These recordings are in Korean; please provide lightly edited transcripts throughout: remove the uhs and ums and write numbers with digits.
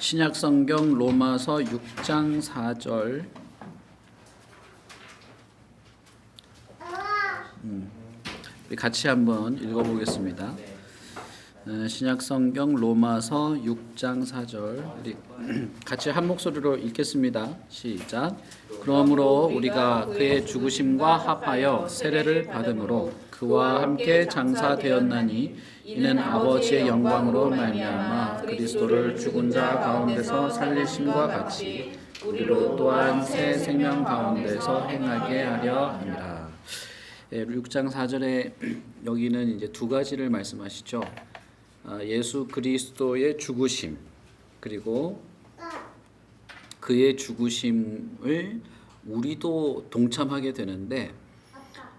신약 성경 로마서 6장 4절 우리 같이 한번 읽어보겠습니다. 신약 성경 로마서 6장 4절 우리 같이 한 목소리로 읽겠습니다. 시작. 그러므로 우리가 그의 죽으심과 합하여 세례를 받음으로 그와 함께 장사되었나니 이는 아버지의 영광으로 말미암아 그리스도를 죽은 자 가운데서 살리심과 같이 우리로 또한 새 생명 가운데서 행하게 하려 함이라. 6장 4절에 여기는 이제 두 가지를 말씀하시죠. 예수 그리스도의 죽으심, 그리고 그의 죽으심을 우리도 동참하게 되는데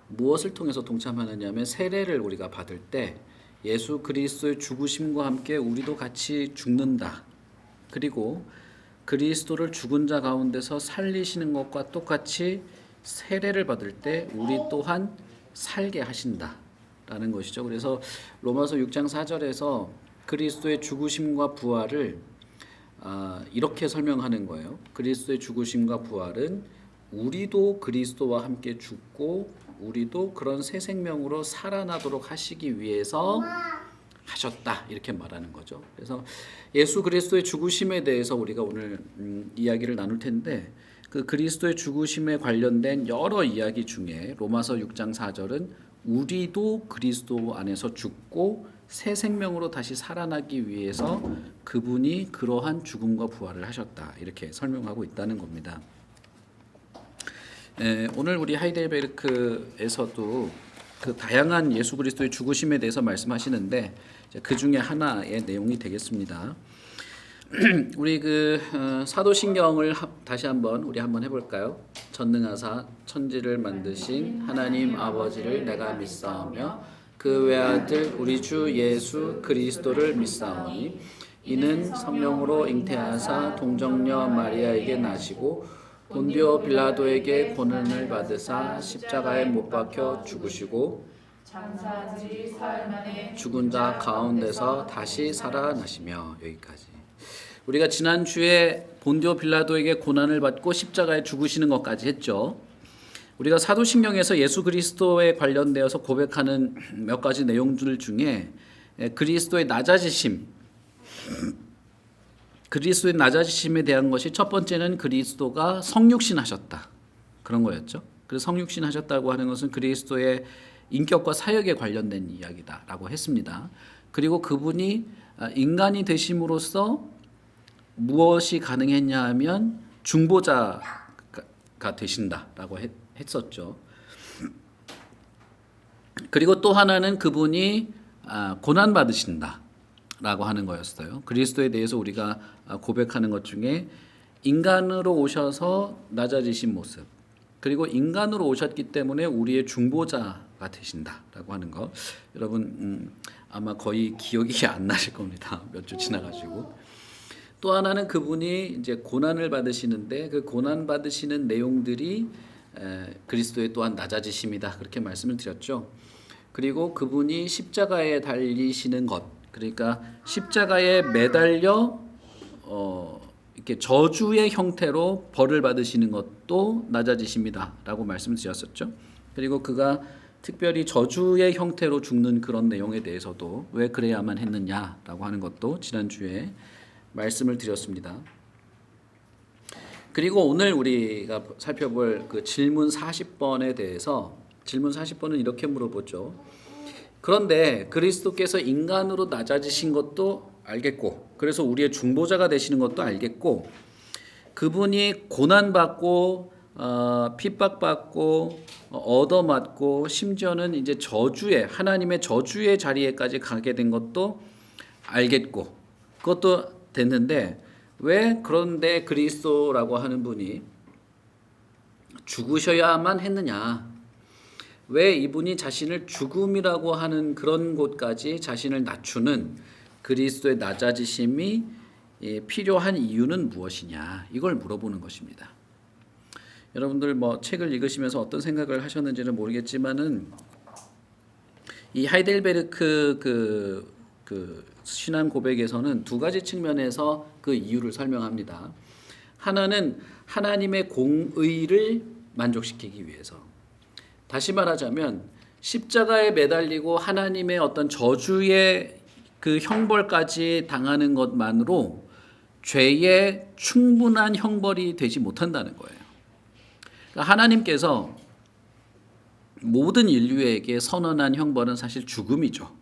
무엇을 통해서 동참하느냐면 세례를 우리가 받을 때 예수 그리스도의 죽으심과 함께 우리도 같이 죽는다. 그리고 그리스도를 죽은 자 가운데서 살리시는 것과 똑같이 세례를 받을 때 우리 또한 살게 하신다라는 것이죠. 그래서 로마서 6장 4절에서 그리스도의 죽으심과 부활을 이렇게 설명하는 거예요. 그리스도의 죽으심과 부활은 우리도 그리스도와 함께 죽고 우리도 그런 새 생명으로 살아나도록 하시기 위해서 하셨다, 이렇게 말하는 거죠. 그래서 예수 그리스도의 죽으심에 대해서 우리가 오늘 이야기를 나눌 텐데 그 그리스도의 죽으심에 관련된 여러 이야기 중에 로마서 6장 4절은 우리도 그리스도 안에서 죽고 새 생명으로 다시 살아나기 위해서 그분이 그러한 죽음과 부활을 하셨다, 이렇게 설명하고 있다는 겁니다. 오늘 우리 하이델베르크에서도 그 다양한 예수 그리스도의 죽으심에 대해서 말씀하시는데 그 중에 하나의 내용이 되겠습니다. 우리 사도신경을 다시 한번 해볼까요? 전능하사 천지를 만드신 하나님 아버지를 내가 믿사오며 그 외아들 우리 주 예수 그리스도를 믿사오니 이는 성령으로 잉태하사 동정녀 마리아에게 나시고 본디오 빌라도에게 고난을 받으사 십자가에 못 박혀 죽으시고 장사지 사흘 만에 죽은 자 가운데서 다시 살아나시며. 여기까지. 우리가 지난주에 본디오 빌라도에게 고난을 받고 십자가에 죽으시는 것까지 했죠. 우리가 사도신경에서 예수 그리스도에 관련되어서 고백하는 몇 가지 내용들 중에 그리스도의 낮아지심에 대한 것이 첫 번째는 그리스도가 성육신 하셨다, 그런 거였죠. 그래서 성육신 하셨다고 하는 것은 그리스도의 인격과 사역에 관련된 이야기다라고 했습니다. 그리고 그분이 인간이 되심으로써 무엇이 가능했냐 하면 중보자가 되신다라고 했었죠. 그리고 또 하나는 그분이 고난 받으신다라고 하는 거였어요. 그리스도에 대해서 우리가 고백하는 것 중에 인간으로 오셔서 낮아지신 모습, 그리고 인간으로 오셨기 때문에 우리의 중보자가 되신다라고 하는 것, 여러분 아마 거의 기억이 안 나실 겁니다. 몇 주 지나가지고. 또 하나는 그분이 이제 고난을 받으시는데 그 고난 받으시는 내용들이 그리스도의 또한 낮아지심이다, 그렇게 말씀을 드렸죠. 그리고 그분이 십자가에 달리시는 것, 그러니까 십자가에 매달려 이렇게 저주의 형태로 벌을 받으시는 것도 낮아지심이다라고 말씀드렸었죠. 그리고 그가 특별히 저주의 형태로 죽는 그런 내용에 대해서도 왜 그래야만 했느냐라고 하는 것도 지난주에 말씀을 드렸습니다. 그리고 오늘 우리가 살펴볼 그 질문 40번에 대해서, 질문 40번은 이렇게 물어보죠. 그런데 그리스도께서 인간으로 낮아지신 것도 알겠고, 그래서 우리의 중보자가 되시는 것도 알겠고, 그분이 고난받고 핍박받고 얻어맞고 심지어는 이제 하나님의 저주의 자리에까지 가게 된 것도 알겠고, 그것도 됐는데 왜 그런데 그리스도라고 하는 분이 죽으셔야만 했느냐? 왜 이분이 자신을 죽음이라고 하는 그런 곳까지 자신을 낮추는 그리스도의 낮아지심이 필요한 이유는 무엇이냐? 이걸 물어보는 것입니다. 여러분들 책을 읽으시면서 어떤 생각을 하셨는지는 모르겠지만은 이 하이델베르크 신앙 고백에서는 두 가지 측면에서 그 이유를 설명합니다. 하나는 하나님의 공의를 만족시키기 위해서. 다시 말하자면 십자가에 매달리고 하나님의 어떤 저주의 그 형벌까지 당하는 것만으로 죄의 충분한 형벌이 되지 못한다는 거예요. 그러니까 하나님께서 모든 인류에게 선언한 형벌은 사실 죽음이죠.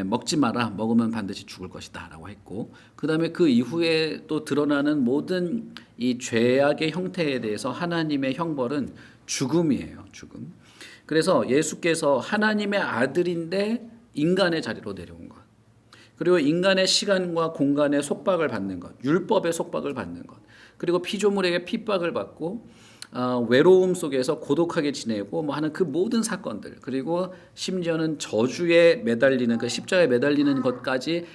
먹지 마라, 먹으면 반드시 죽을 것이다 라고 했고, 그 다음에 그 이후에 또 드러나는 모든 이 죄악의 형태에 대해서 하나님의 형벌은 죽음이에요. 죽음. 그래서 예수께서 하나님의 아들인데 인간의 자리로 내려온 것, 그리고 인간의 시간과 공간의 속박을 받는 것, 율법의 속박을 받는 것, 그리고 피조물에게 핍박을 받고 외로움 속에서 고독하게 지내고 뭐 하는 그 모든 사건들, 그리고 심지어는 저주에 매달리는 그 십자가에 매달리는 것까지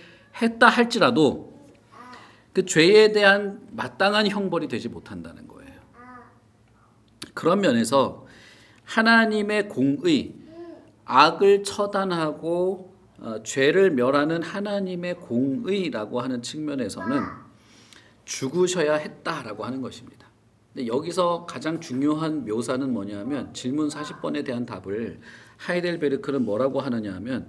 했다 할지라도 그 죄에 대한 마땅한 형벌이 되지 못한다는 거예요. 그런 면에서 하나님의 공의, 악을 처단하고 죄를 멸하는 하나님의 공의라고 하는 측면에서는 죽으셔야 했다라고 하는 것입니다. 근데 여기서 가장 중요한 묘사는 뭐냐면 질문 40번에 대한 답을 하이델베르크는 뭐라고 하느냐 하면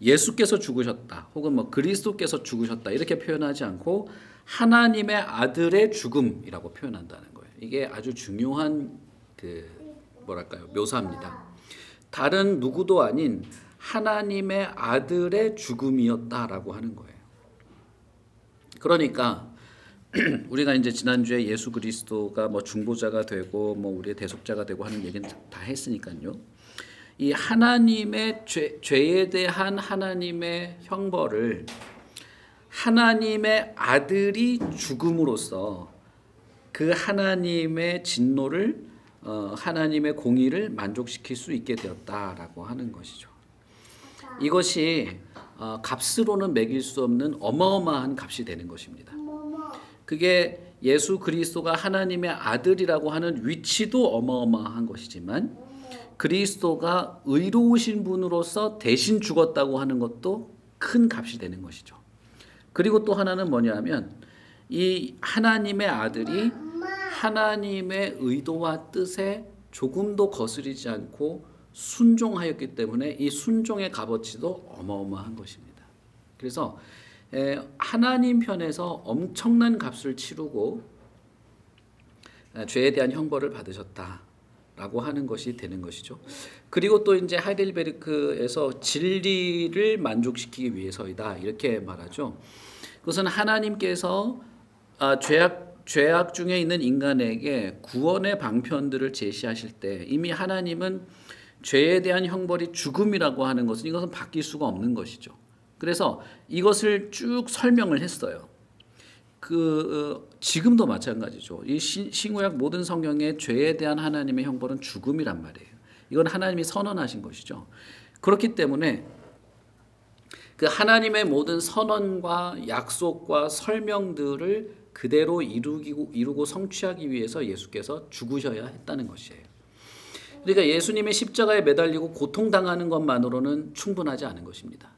예수께서 죽으셨다 혹은 뭐 그리스도께서 죽으셨다 이렇게 표현하지 않고 하나님의 아들의 죽음이라고 표현한다는 거예요. 이게 아주 중요한 묘사입니다. 다른 누구도 아닌 하나님의 아들의 죽음이었다라고 하는 거예요. 그러니까 우리가 이제 지난주에 예수 그리스도가 뭐 중보자가 되고 뭐 우리의 대속자가 되고 하는 얘기는 다 했으니까요. 이 하나님의 죄에 대한 하나님의 형벌을 하나님의 아들이 죽음으로써 그 하나님의 진노를 하나님의 공의를 만족시킬 수 있게 되었다라고 하는 것이죠. 이것이 값으로는 매길 수 없는 어마어마한 값이 되는 것입니다. 그게 예수 그리스도가 하나님의 아들이라고 하는 위치도 어마어마한 것이지만 그리스도가 의로우신 분으로서 대신 죽었다고 하는 것도 큰 값이 되는 것이죠. 그리고 또 하나는 뭐냐면 이 하나님의 아들이 하나님의 의도와 뜻에 조금도 거스르지 않고 순종하였기 때문에 이 순종의 값어치도 어마어마한 것입니다. 그래서 하나님 편에서 엄청난 값을 치르고 죄에 대한 형벌을 받으셨다라고 하는 것이 되는 것이죠. 그리고 또 이제 하이델베르크에서 진리를 만족시키기 위해서이다 이렇게 말하죠. 그것은 하나님께서 죄악 중에 있는 인간에게 구원의 방편들을 제시하실 때 이미 하나님은 죄에 대한 형벌이 죽음이라고 하는 것은 이것은 바뀔 수가 없는 것이죠. 그래서 이것을 쭉 설명을 했어요. 지금도 마찬가지죠. 이 신구약 모든 성경의 죄에 대한 하나님의 형벌은 죽음이란 말이에요. 이건 하나님이 선언하신 것이죠. 그렇기 때문에 그 하나님의 모든 선언과 약속과 설명들을 그대로 이루고 성취하기 위해서 예수께서 죽으셔야 했다는 것이에요. 그러니까 예수님이 십자가에 매달리고 고통당하는 것만으로는 충분하지 않은 것입니다.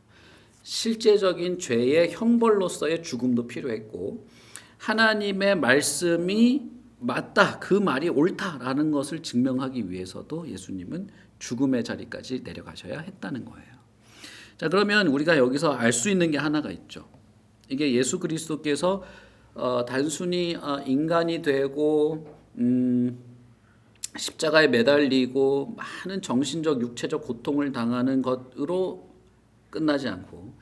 실제적인 죄의 형벌로서의 죽음도 필요했고 하나님의 말씀이 맞다, 그 말이 옳다라는 것을 증명하기 위해서도 예수님은 죽음의 자리까지 내려가셔야 했다는 거예요. 자, 그러면 우리가 여기서 알 수 있는 게 하나가 있죠. 이게 예수 그리스도께서 단순히 인간이 되고 십자가에 매달리고 많은 정신적 육체적 고통을 당하는 것으로 끝나지 않고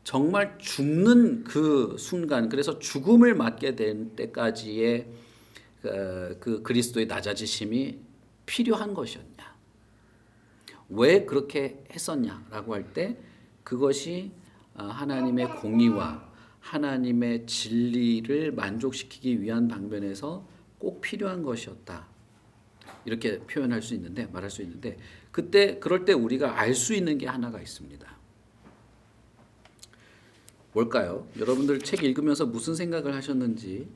정말 죽는 그 순간, 그래서 죽음을 맞게 된 때까지의 그 그리스도의 낮아지심이 필요한 것이었냐, 왜 그렇게 했었냐라고 할 때 그것이 하나님의 공의와 하나님의 진리를 만족시키기 위한 방면에서 꼭 필요한 것이었다, 이렇게 표현할 수 있는데, 말할 수 있는데, 그럴 때 우리가 알 수 있는 게 하나가 있습니다. 뭘까요? 여러분들 책 읽으면서 무슨 생각을 하셨는지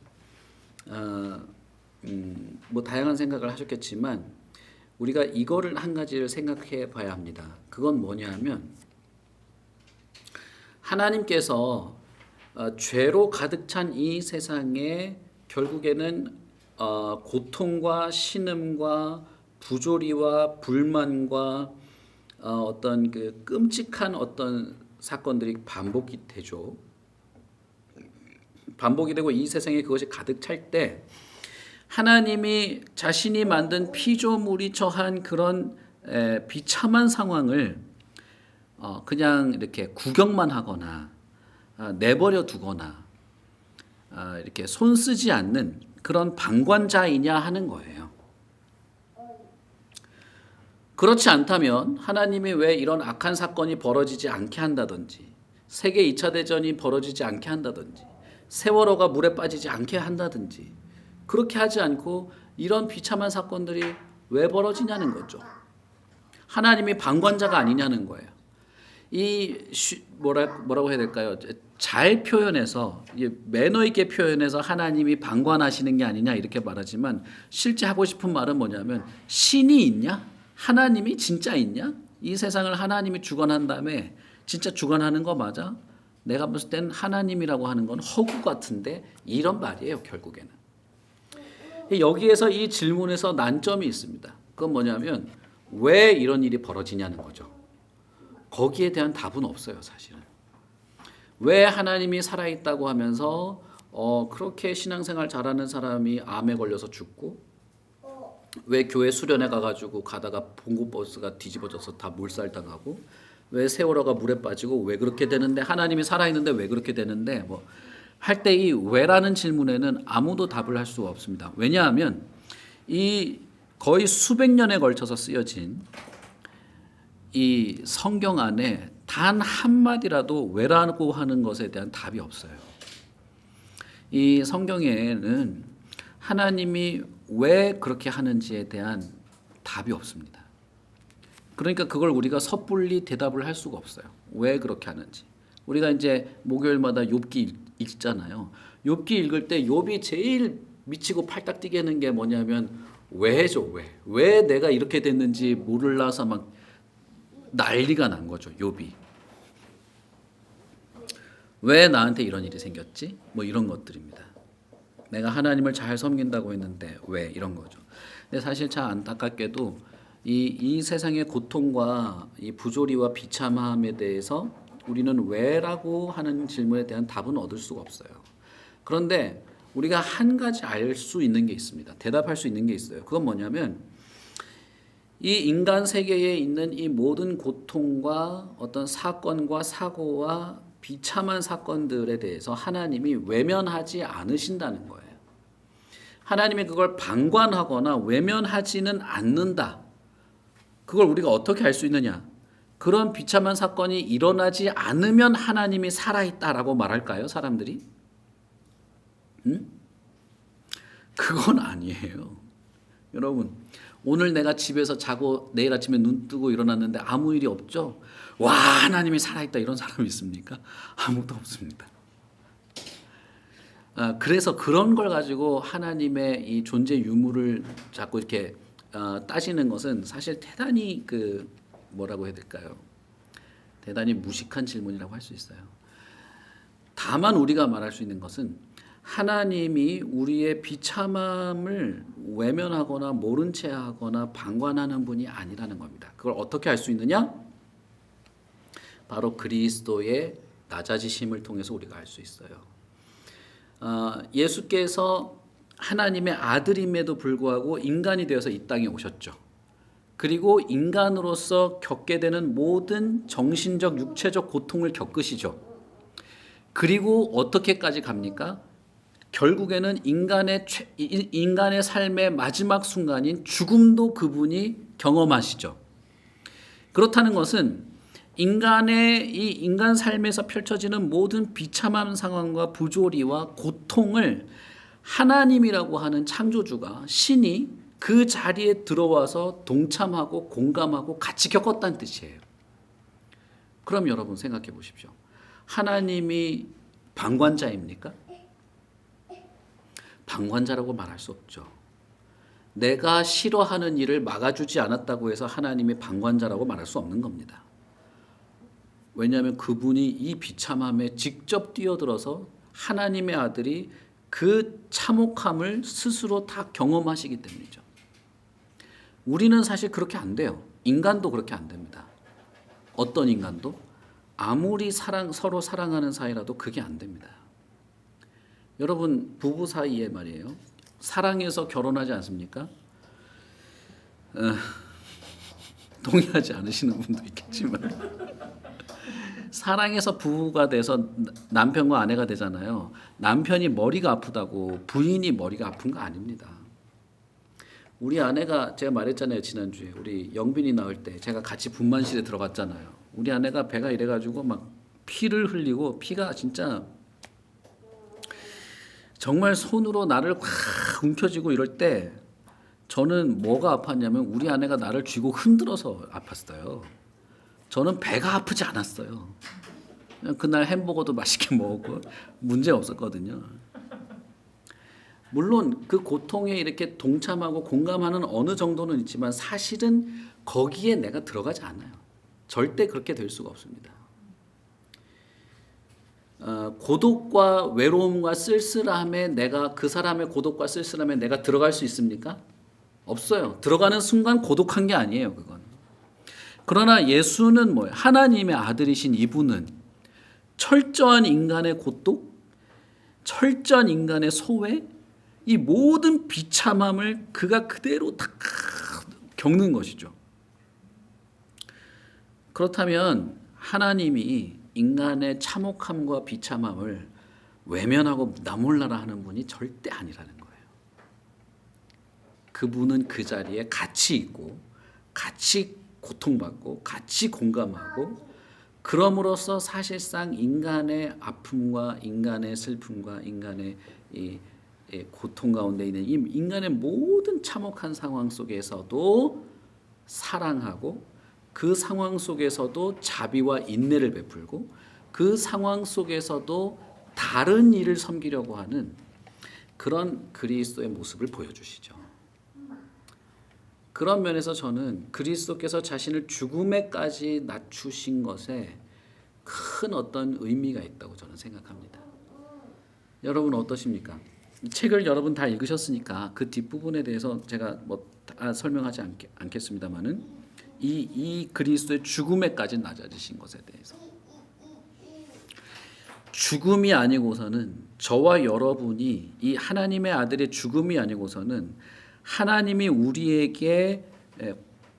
뭐 다양한 생각을 하셨겠지만 우리가 이거를 한 가지를 생각해 봐야 합니다. 그건 뭐냐 하면 하나님께서 죄로 가득 찬 이 세상에 결국에는 고통과 신음과 부조리와 불만과 어떤 그 끔찍한 어떤 사건들이 반복이 되죠. 반복이 되고 이 세상에 그것이 가득 찰 때 하나님이 자신이 만든 피조물이 처한 그런 비참한 상황을 그냥 이렇게 구경만 하거나 내버려 두거나 이렇게 손 쓰지 않는 그런 방관자이냐 하는 거예요. 그렇지 않다면 하나님이 왜 이런 악한 사건이 벌어지지 않게 한다든지 세계 2차 대전이 벌어지지 않게 한다든지 세월호가 물에 빠지지 않게 한다든지 그렇게 하지 않고 이런 비참한 사건들이 왜 벌어지냐는 거죠. 하나님이 방관자가 아니냐는 거예요. 뭐라고 해야 될까요? 잘 표현해서 매너 있게 표현해서 하나님이 방관하시는 게 아니냐 이렇게 말하지만 실제 하고 싶은 말은 뭐냐면 신이 있냐? 하나님이 진짜 있냐? 이 세상을 하나님이 주관한 다음에 진짜 주관하는 거 맞아? 내가 봤을 땐 하나님이라고 하는 건 허구 같은데 이런 말이에요 결국에는. 여기에서 이 질문에서 난점이 있습니다. 그건 뭐냐면 왜 이런 일이 벌어지냐는 거죠. 거기에 대한 답은 없어요 사실은. 왜 하나님이 살아있다고 하면서 그렇게 신앙생활 잘하는 사람이 암에 걸려서 죽고 왜 교회 수련회 가가지고 가다가 봉고버스가 뒤집어져서 다 몰살당하고 왜 세월호가 물에 빠지고 왜 그렇게 되는데 하나님이 살아있는데 왜 그렇게 되는데 뭐 할 때 이 왜라는 질문에는 아무도 답을 할 수가 없습니다. 왜냐하면 이 거의 수백 년에 걸쳐서 쓰여진 이 성경 안에 단 한마디라도 왜라고 하는 것에 대한 답이 없어요. 이 성경에는 하나님이 왜 그렇게 하는지에 대한 답이 없습니다. 그러니까 그걸 우리가 섣불리 대답을 할 수가 없어요. 왜 그렇게 하는지. 우리가 이제 목요일마다 욥기 읽잖아요. 욥기 읽을 때 욥이 제일 미치고 팔딱 뛰게 하는 게 뭐냐면 왜죠? 왜 내가 이렇게 됐는지 몰라서 막 난리가 난 거죠. 욥이. 왜 나한테 이런 일이 생겼지? 뭐 이런 것들입니다. 내가 하나님을 잘 섬긴다고 했는데 왜 이런 거죠. 근데 사실 참 안타깝게도 이 세상의 고통과 이 부조리와 비참함에 대해서 우리는 왜라고 하는 질문에 대한 답은 얻을 수가 없어요. 그런데 우리가 한 가지 알 수 있는 게 있습니다. 대답할 수 있는 게 있어요. 그건 뭐냐면 이 인간 세계에 있는 이 모든 고통과 어떤 사건과 사고와 비참한 사건들에 대해서 하나님이 외면하지 않으신다는 거예요. 하나님이 그걸 방관하거나 외면하지는 않는다. 그걸 우리가 어떻게 알 수 있느냐? 그런 비참한 사건이 일어나지 않으면 하나님이 살아있다라고 말할까요? 사람들이? 그건 아니에요. 여러분, 오늘 내가 집에서 자고 내일 아침에 눈 뜨고 일어났는데 아무 일이 없죠? 와, 하나님이 살아있다 이런 사람이 있습니까? 아무도 없습니다. 그래서 그런 걸 가지고 하나님의 이 존재 유무를 자꾸 이렇게 따지는 것은 사실 대단히 뭐라고 해야 될까요? 대단히 무식한 질문이라고 할 수 있어요. 다만 우리가 말할 수 있는 것은 하나님이 우리의 비참함을 외면하거나 모른 채 하거나 방관하는 분이 아니라는 겁니다. 그걸 어떻게 알 수 있느냐? 바로 그리스도의 낮아지심을 통해서 우리가 알 수 있어요. 예수께서 하나님의 아들임에도 불구하고 인간이 되어서 이 땅에 오셨죠. 그리고 인간으로서 겪게 되는 모든 정신적, 육체적 고통을 겪으시죠. 그리고 어떻게까지 갑니까? 결국에는 인간의 삶의 마지막 순간인 죽음도 그분이 경험하시죠. 그렇다는 것은 이 인간 삶에서 펼쳐지는 모든 비참한 상황과 부조리와 고통을 하나님이라고 하는 창조주가 신이 그 자리에 들어와서 동참하고 공감하고 같이 겪었다는 뜻이에요. 그럼 여러분 생각해 보십시오. 하나님이 방관자입니까? 방관자라고 말할 수 없죠. 내가 싫어하는 일을 막아주지 않았다고 해서 하나님이 방관자라고 말할 수 없는 겁니다. 왜냐하면 그분이 이 비참함에 직접 뛰어들어서 하나님의 아들이 그 참혹함을 스스로 다 경험하시기 때문이죠. 우리는 사실 그렇게 안 돼요. 인간도 그렇게 안 됩니다. 어떤 인간도 아무리 서로 사랑하는 사이라도 그게 안 됩니다. 여러분 부부 사이에 말이에요. 사랑해서 결혼하지 않습니까? 동의하지 않으시는 분도 있겠지만 사랑해서 부부가 돼서 남편과 아내가 되잖아요. 남편이 머리가 아프다고 부인이 머리가 아픈 거 아닙니다. 우리 아내가 제가 말했잖아요. 지난주에 우리 영빈이 낳을 때 제가 같이 분만실에 들어갔잖아요. 우리 아내가 배가 이래가지고 막 피를 흘리고 피가 진짜 정말 손으로 나를 확 움켜쥐고 이럴 때 저는 뭐가 아팠냐면 우리 아내가 나를 쥐고 흔들어서 아팠어요. 저는 배가 아프지 않았어요. 그냥 그날 햄버거도 맛있게 먹었고 문제 없었거든요. 물론 그 고통에 이렇게 동참하고 공감하는 어느 정도는 있지만 사실은 거기에 내가 들어가지 않아요. 절대 그렇게 될 수가 없습니다. 고독과 외로움과 쓸쓸함에 내가 그 사람의 고독과 쓸쓸함에 내가 들어갈 수 있습니까? 없어요. 들어가는 순간 고독한 게 아니에요, 그건. 그러나 예수는 뭐예요? 하나님의 아들이신 이분은 철저한 인간의 고독, 철저한 인간의 소외, 이 모든 비참함을 그가 그대로 다 겪는 것이죠. 그렇다면 하나님이 인간의 참혹함과 비참함을 외면하고 나몰라라 하는 분이 절대 아니라는 거예요. 그분은 그 자리에 같이 있고 같이 고통받고 같이 공감하고 그럼으로써 사실상 인간의 아픔과 인간의 슬픔과 인간의 이 고통 가운데 있는 이 인간의 모든 참혹한 상황 속에서도 사랑하고 그 상황 속에서도 자비와 인내를 베풀고 그 상황 속에서도 다른 이를 섬기려고 하는 그런 그리스도의 모습을 보여주시죠. 그런 면에서 저는 그리스도께서 자신을 죽음에까지 낮추신 것에 큰 어떤 의미가 있다고 저는 생각합니다. 여러분 어떠십니까? 이 책을 여러분 다 읽으셨으니까 그 뒷부분에 대해서 제가 다 설명하지 않겠습니다만은 이 그리스도의 죽음에까지 낮아지신 것에 대해서 죽음이 아니고서는 저와 여러분이 이 하나님의 아들의 죽음이 아니고서는 하나님이 우리에게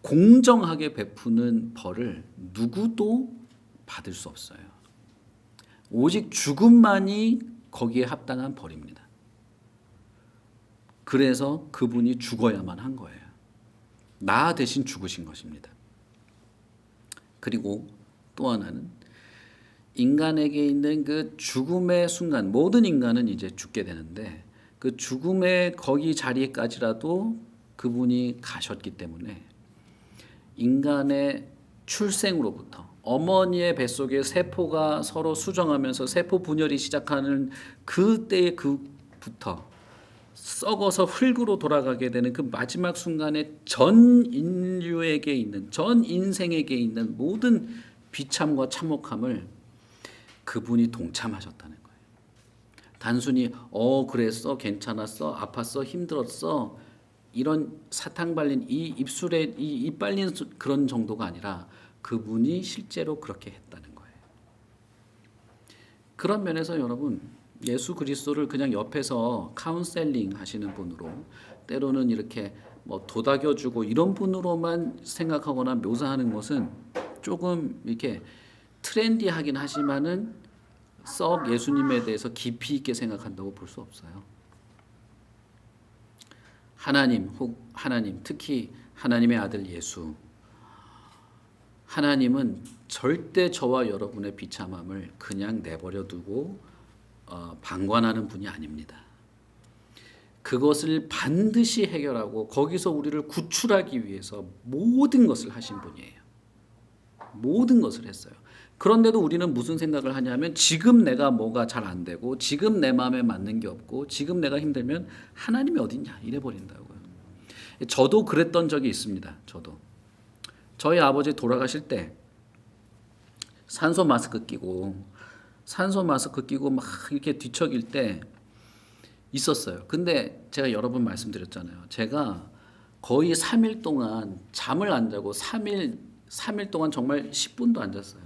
공정하게 베푸는 벌을 누구도 받을 수 없어요. 오직 죽음만이 거기에 합당한 벌입니다. 그래서 그분이 죽어야만 한 거예요. 나 대신 죽으신 것입니다. 그리고 또 하나는 인간에게 있는 그 죽음의 순간, 모든 인간은 이제 죽게 되는데 그 죽음의 거기 자리까지라도 그분이 가셨기 때문에 인간의 출생으로부터 어머니의 뱃속에 세포가 서로 수정하면서 세포 분열이 시작하는 그때의 그부터 썩어서 흙으로 돌아가게 되는 그 마지막 순간에 전 인류에게 있는 전 인생에게 있는 모든 비참과 참혹함을 그분이 동참하셨다는 거예요. 단순히 그랬어, 괜찮았어, 아팠어, 힘들었어 이런 사탕 발린 이 입술에 입 발린 그런 정도가 아니라 그분이 실제로 그렇게 했다는 거예요. 그런 면에서 여러분 예수 그리스도를 그냥 옆에서 카운셀링 하시는 분으로 때로는 이렇게 도닥여주고 이런 분으로만 생각하거나 묘사하는 것은 조금 이렇게 트렌디하긴 하지만은 썩 예수님에 대해서 깊이 있게 생각한다고 볼 수 없어요. 하나님 특히 하나님의 아들 예수 하나님은 절대 저와 여러분의 비참함을 그냥 내버려 두고 방관하는 분이 아닙니다. 그것을 반드시 해결하고 거기서 우리를 구출하기 위해서 모든 것을 하신 분이에요. 모든 것을 했어요. 그런데도 우리는 무슨 생각을 하냐면 지금 내가 뭐가 잘 안 되고 지금 내 마음에 맞는 게 없고 지금 내가 힘들면 하나님이 어딨냐 이래 버린다고요. 저도 그랬던 적이 있습니다. 저희 아버지 돌아가실 때 산소 마스크 끼고 막 이렇게 뒤척일 때 있었어요. 근데 제가 여러 번 말씀드렸잖아요. 제가 거의 3일 동안 잠을 안 자고 3일 동안 정말 10분도 안 잤어요.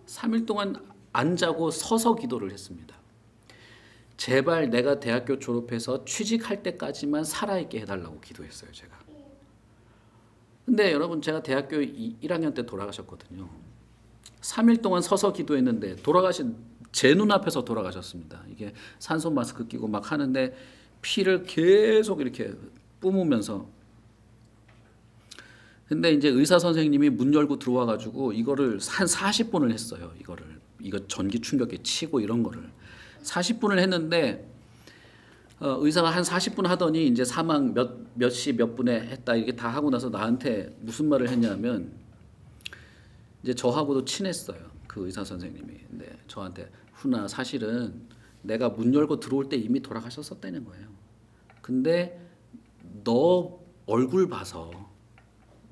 3일 동안 안 자고 서서 기도를 했습니다. 제발 내가 대학교 졸업해서 취직할 때까지만 살아있게 해달라고 기도했어요, 제가. 근데 여러분, 제가 대학교 1학년 때 돌아가셨거든요. 3일 동안 서서 기도했는데 제 눈앞에서 돌아가셨습니다. 이게 산소 마스크 끼고 막 하는데 피를 계속 이렇게 뿜으면서. 근데 이제 의사 선생님이 문 열고 들어와 가지고 이거를 한 40분을 했어요. 이거 전기 충격기 치고 이런 거를 40분을 했는데 의사가 한 40분 하더니 이제 사망 몇 시 몇 분에 했다 이렇게 다 하고 나서 나한테 무슨 말을 했냐면, 이제 저하고도 친했어요, 그 의사 선생님이. 근데 저한테 훈아, 사실은 내가 문 열고 들어올 때 이미 돌아가셨었다는 거예요. 근데 너 얼굴 봐서,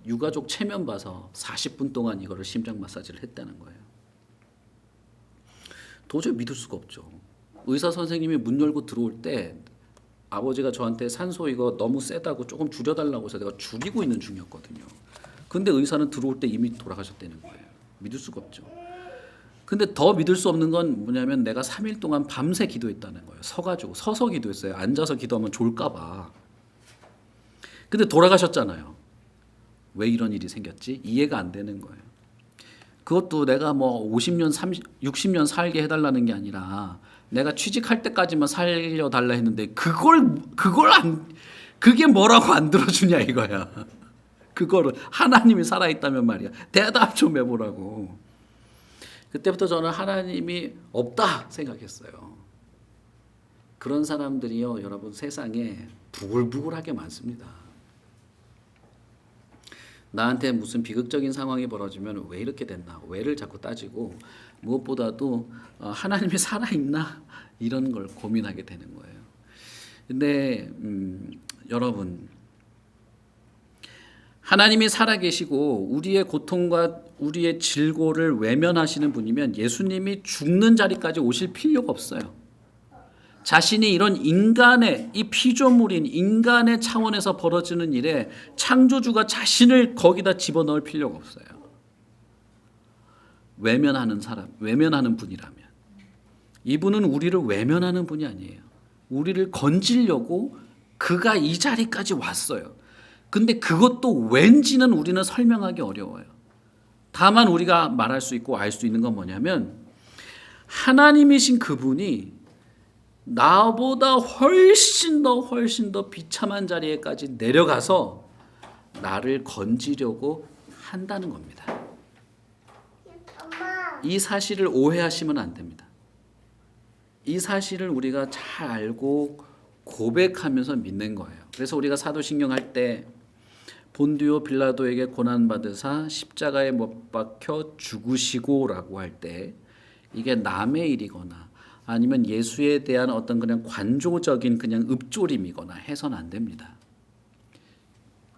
유가족 체면 봐서 40분 동안 이거를 심장 마사지를 했다는 거예요. 도저히 믿을 수가 없죠. 의사 선생님이 문 열고 들어올 때 아버지가 저한테 산소 이거 너무 세다고 조금 줄여달라고 해서 내가 줄이고 있는 중이었거든요. 근데 의사는 들어올 때 이미 돌아가셨다는 거예요. 믿을 수가 없죠. 근데 더 믿을 수 없는 건 뭐냐면 내가 3일 동안 밤새 기도했다는 거예요. 서서 기도했어요. 앉아서 기도하면 졸까 봐. 근데 돌아가셨잖아요. 왜 이런 일이 생겼지? 이해가 안 되는 거예요. 그것도 내가 뭐 50년, 60년 살게 해달라는 게 아니라 내가 취직할 때까지만 살려달라 했는데 그게 뭐라고 안 들어주냐 이거야. 그거를 하나님이 살아있다면 말이야. 대답 좀 해보라고. 그때부터 저는 하나님이 없다 생각했어요. 그런 사람들이요, 여러분, 세상에 부글부글하게 많습니다. 나한테 무슨 비극적인 상황이 벌어지면 왜 이렇게 됐나, 왜를 자꾸 따지고, 무엇보다도 하나님이 살아있나 이런 걸 고민하게 되는 거예요. 근데 여러분, 하나님이 살아계시고 우리의 고통과 우리의 질고를 외면하시는 분이면 예수님이 죽는 자리까지 오실 필요가 없어요. 자신이 이런 인간의, 이 피조물인 인간의 차원에서 벌어지는 일에 창조주가 자신을 거기다 집어넣을 필요가 없어요. 외면하는 분이라면. 이분은 우리를 외면하는 분이 아니에요. 우리를 건지려고 그가 이 자리까지 왔어요. 근데 그것도 왠지는 우리는 설명하기 어려워요. 다만 우리가 말할 수 있고 알 수 있는 건 뭐냐면, 하나님이신 그분이 나보다 훨씬 더 비참한 자리에까지 내려가서 나를 건지려고 한다는 겁니다. 이 사실을 오해하시면 안 됩니다. 이 사실을 우리가 잘 알고 고백하면서 믿는 거예요. 그래서 우리가 사도신경 할 때 본디오 빌라도에게 고난받으사 십자가에 못 박혀 죽으시고라고 할 때 이게 남의 일이거나 아니면 예수에 대한 어떤 그냥 관조적인 그냥 읊조림이거나 해서는 안 됩니다.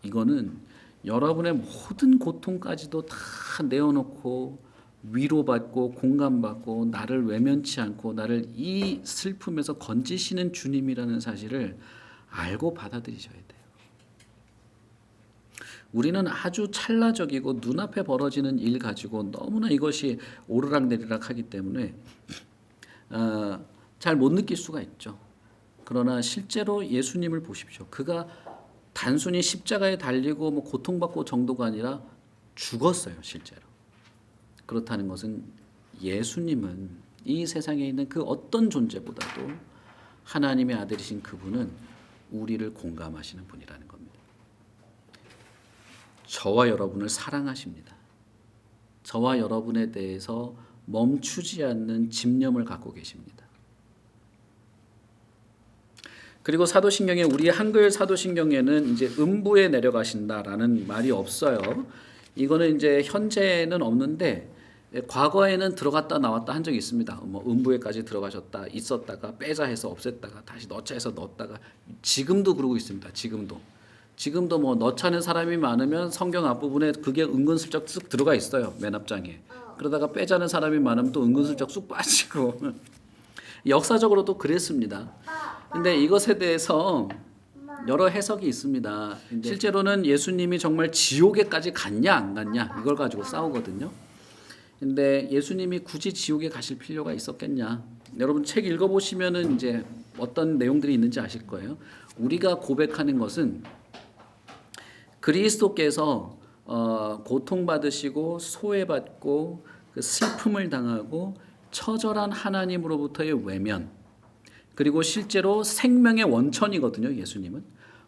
이거는 여러분의 모든 고통까지도 다 내어놓고 위로받고 공감받고 나를 외면치 않고 나를 이 슬픔에서 건지시는 주님이라는 사실을 알고 받아들이셔야 돼요. 우리는 아주 찰나적이고 눈앞에 벌어지는 일 가지고 너무나 이것이 오르락내리락 하기 때문에 잘 못 느낄 수가 있죠. 그러나 실제로 예수님을 보십시오. 그가 단순히 십자가에 달리고 뭐 고통받고 정도가 아니라 죽었어요, 실제로. 그렇다는 것은 예수님은 이 세상에 있는 그 어떤 존재보다도 하나님의 아들이신 그분은 우리를 공감하시는 분이라는 겁니다. 저와 여러분을 사랑하십니다. 저와 여러분에 대해서 멈추지 않는 집념을 갖고 계십니다. 그리고 사도신경에, 우리 한글 사도신경에는 이제 음부에 내려가신다라는 말이 없어요. 이거는 이제 현재는 없는데 과거에는 들어갔다 나왔다 한 적이 있습니다. 뭐 음부에까지 들어가셨다, 있었다가 빼자 해서 없앴다가 다시 넣자 해서 넣었다가, 지금도 그러고 있습니다. 지금도 뭐 넣자는 사람이 많으면 성경 앞부분에 그게 은근슬쩍 쓱 들어가 있어요. 맨 앞장에. 그러다가 빼자는 사람이 많으면 또 은근슬쩍 쑥 빠지고 역사적으로도 그랬습니다. 근데 이것에 대해서 여러 해석이 있습니다. 실제로는 예수님이 정말 지옥에까지 갔냐 안 갔냐 이걸 가지고 싸우거든요. 근데 예수님이 굳이 지옥에 가실 필요가 있었겠냐? 여러분 책 읽어보시면은 이제 어떤 내용들이 있는지 아실 거예요. 우리가 고백하는 것은 그리스도께서 고통받으시고 소외받고 그 슬픔을 당하고 처절한 하나님으로부터의 외면, 그리고 실제로 생명의 원천이거든요. 예수님은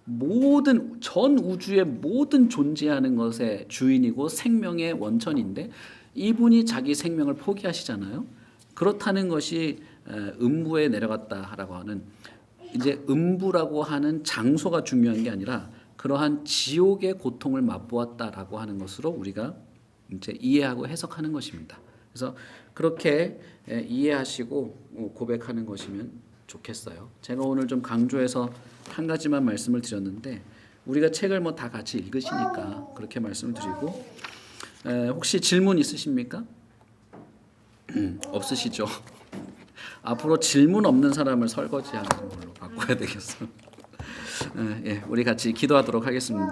모든 전 우주의 모든 존재하는 것의 주인이고 생명의 원천인데 이분이 자기 생명을 포기하시잖아요. 그렇다는 것이 음부에 내려갔다라고 하는, 이제 음부라고 하는 장소가 중요한 게 아니라 그러한 지옥의 고통을 맛보았다라고 하는 것으로 우리가 이제 이해하고 해석하는 것입니다. 그래서 그렇게 이해하시고 고백하는 것이면 좋겠어요. 제가 오늘 좀 강조해서 한 가지만 말씀을 드렸는데 우리가 책을 뭐 다 같이 읽으시니까 그렇게 말씀을 드리고, 혹시 질문 있으십니까? 없으시죠? 앞으로 질문 없는 사람을 설거지하는 걸로 바꿔야 되겠어. 예, 우리 같이 기도하도록 하겠습니다.